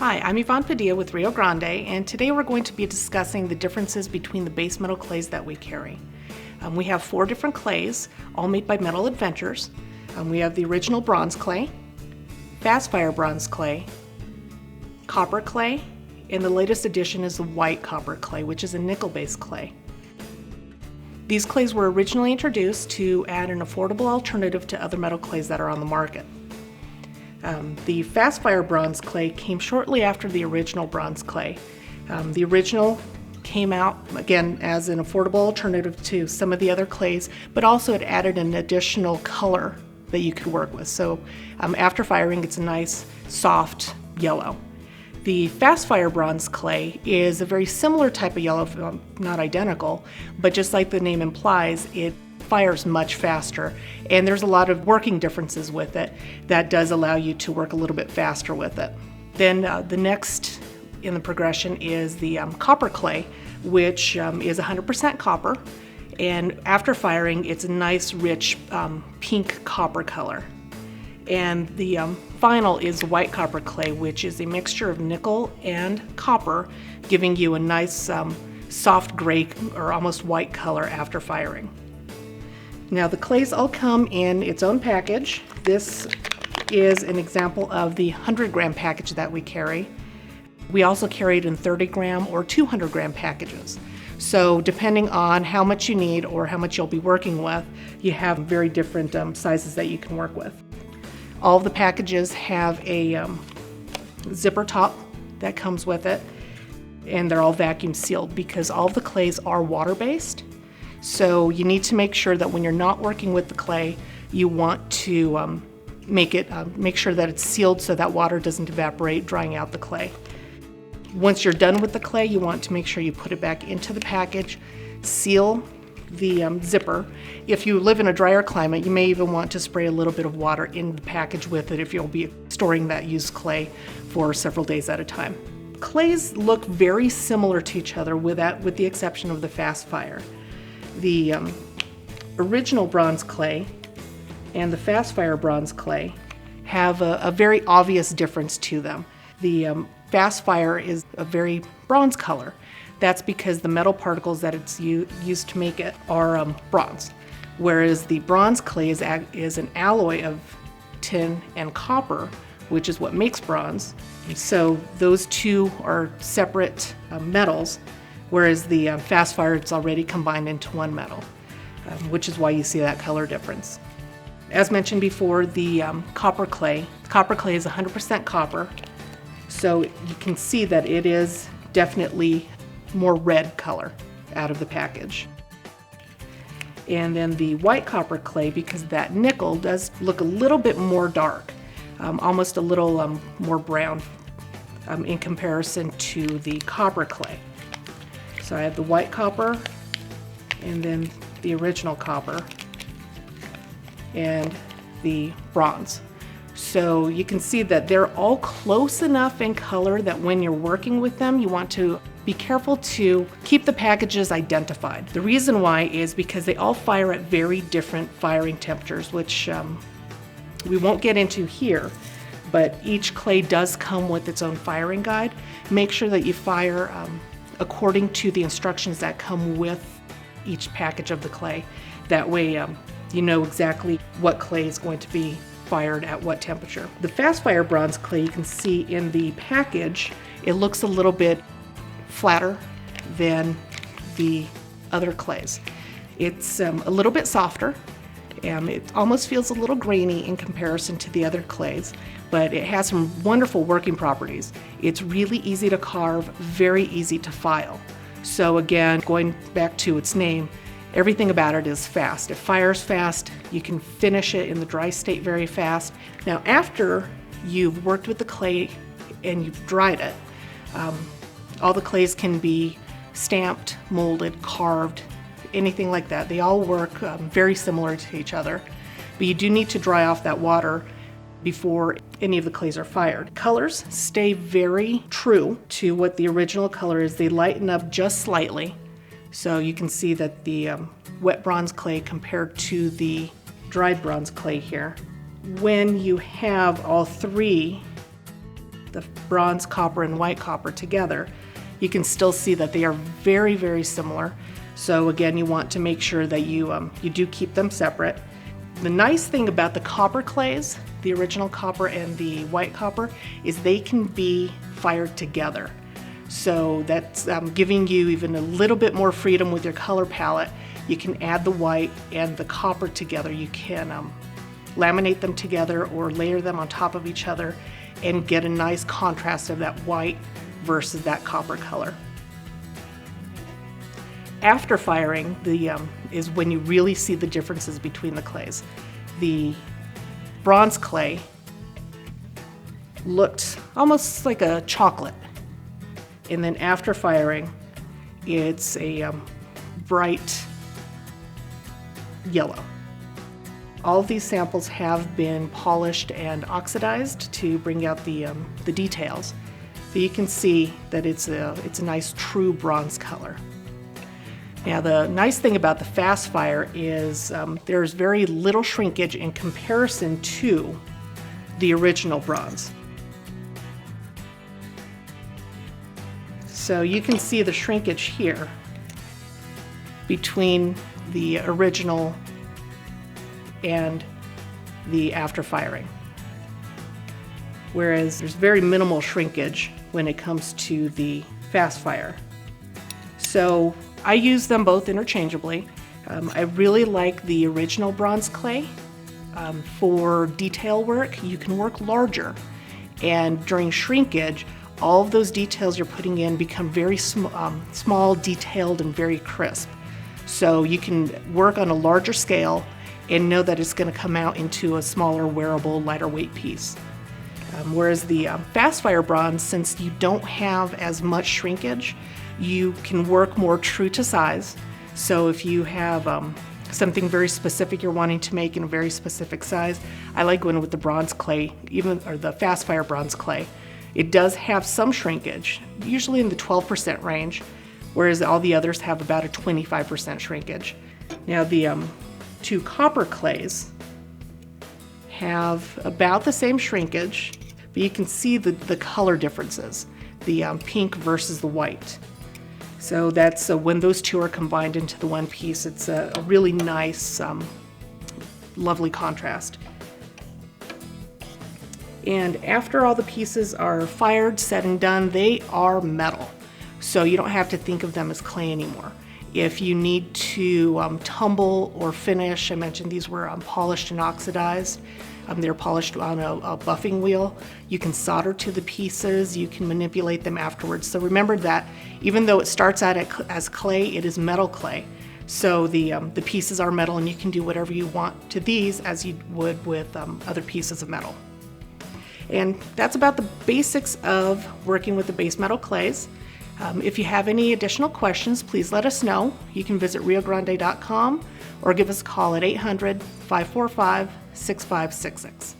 Hi, I'm Yvonne Padilla with Rio Grande, and today we're going to be discussing the differences between the base metal clays that we carry. We have 4 different clays, all made by Metal Adventures. We have the original BRONZclay, FastFire BRONZclay, COPPRclay, and the latest addition is the WHITE COPPRclay, which is a nickel-based clay. These clays were originally introduced to add an affordable alternative to other metal clays that are on the market. The FastFire BRONZclay came shortly after the original BRONZclay. The original came out, again, as an affordable alternative to some of the other clays, but also it added an additional color that you could work with. So after firing, it's a nice, soft yellow. The FastFire BRONZclay is a very similar type of yellow, not identical, but just like the name implies, it fires much faster, and there's a lot of working differences with it that does allow you to work a little bit faster with it. Then the next in the progression is the COPPRclay, which is 100% copper, and after firing it's a nice rich pink copper color. And the final is WHITE COPPRclay, which is a mixture of nickel and copper, giving you a nice soft gray or almost white color after firing. Now the clays all come in its own package. This is an example of the 100-gram package that we carry. We also carry it in 30-gram or 200-gram packages. So depending on how much you need or how much you'll be working with, you have very different sizes that you can work with. All of the packages have a zipper top that comes with it, and they're all vacuum sealed because all of the clays are water-based. So you need to make sure that when you're not working with the clay, you want to make sure that it's sealed so that water doesn't evaporate, drying out the clay. Once you're done with the clay, you want to make sure you put it back into the package, seal the zipper. If you live in a drier climate, you may even want to spray a little bit of water in the package with it if you'll be storing that used clay for several days at a time. Clays look very similar to each other with the exception of the FastFire. The original BRONZclay and the FastFire BRONZclay have a very obvious difference to them. The FastFire is a very bronze color. That's because the metal particles that it's used to make it are bronze, whereas the BRONZclay is an alloy of tin and copper, which is what makes bronze. So those two are separate metals, whereas the FastFire, it's already combined into one metal, which is why you see that color difference. As mentioned before, the COPPRclay is 100% copper, so you can see that it is definitely more red color out of the package. And then the WHITE COPPRclay, because that nickel does look a little bit more dark, almost a little more brown in comparison to the COPPRclay. So I have the white copper and then the original copper and the bronze. So you can see that they're all close enough in color that when you're working with them, you want to be careful to keep the packages identified. The reason why is because they all fire at very different firing temperatures, which we won't get into here, but each clay does come with its own firing guide. Make sure that you fire according to the instructions that come with each package of the clay. That way you know exactly what clay is going to be fired at what temperature. The FastFire BRONZclay, you can see in the package, it looks a little bit flatter than the other clays. It's a little bit softer. It almost feels a little grainy in comparison to the other clays, but it has some wonderful working properties. It's really easy to carve, very easy to file. So again, going back to its name, everything about it is fast. It fires fast. You can finish it in the dry state very fast. Now, after you've worked with the clay and you've dried it, all the clays can be stamped, molded, carved, anything like that. They all work very similar to each other, but you do need to dry off that water before any of the clays are fired. Colors stay very true to what the original color is. They lighten up just slightly. So you can see that the wet BRONZclay compared to the dried BRONZclay here. When you have all 3 the bronze copper and white copper together, you can still see that they are very, very similar. So again, you want to make sure that you do keep them separate. The nice thing about the copper clays, the original copper and the white copper, is they can be fired together. So that's giving you even a little bit more freedom with your color palette. You can add the white and the copper together. You can laminate them together or layer them on top of each other and get a nice contrast of that white versus that copper color. After firing is when you really see the differences between the clays. The bronze clay looked almost like a chocolate, and then after firing it's a bright yellow. All of these samples have been polished and oxidized to bring out the details. So you can see that it's a nice true bronze color. Now the nice thing about the FastFire is there's very little shrinkage in comparison to the original bronze. So you can see the shrinkage here between the original and the after firing. Whereas there's very minimal shrinkage when it comes to the FastFire. So I use them both interchangeably. I really like the original BRONZclay. For detail work, you can work larger, and during shrinkage, all of those details you're putting in become very small, detailed, and very crisp. So you can work on a larger scale and know that it's going to come out into a smaller, wearable, lighter weight piece. Whereas the FastFire bronze, since you don't have as much shrinkage, you can work more true to size. So if you have something very specific you're wanting to make in a very specific size, I like going with the BRONZclay, or the FastFire BRONZclay. It does have some shrinkage, usually in the 12% range, whereas all the others have about a 25% shrinkage. Now the two copper clays have about the same shrinkage, but you can see the color differences, the pink versus the white. So that's when those two are combined into the one piece, it's a really nice, lovely contrast. And after all the pieces are fired, said and done, they are metal. So you don't have to think of them as clay anymore. If you need to tumble or finish, I mentioned these were polished and oxidized. They're polished on a buffing wheel. You can solder to the pieces, you can manipulate them afterwards. So remember that even though it starts out as clay, it is metal clay. So the pieces are metal, and you can do whatever you want to these as you would with other pieces of metal. And that's about the basics of working with the base metal clays. If you have any additional questions, please let us know. You can visit riogrande.com or give us a call at 800-545-6566.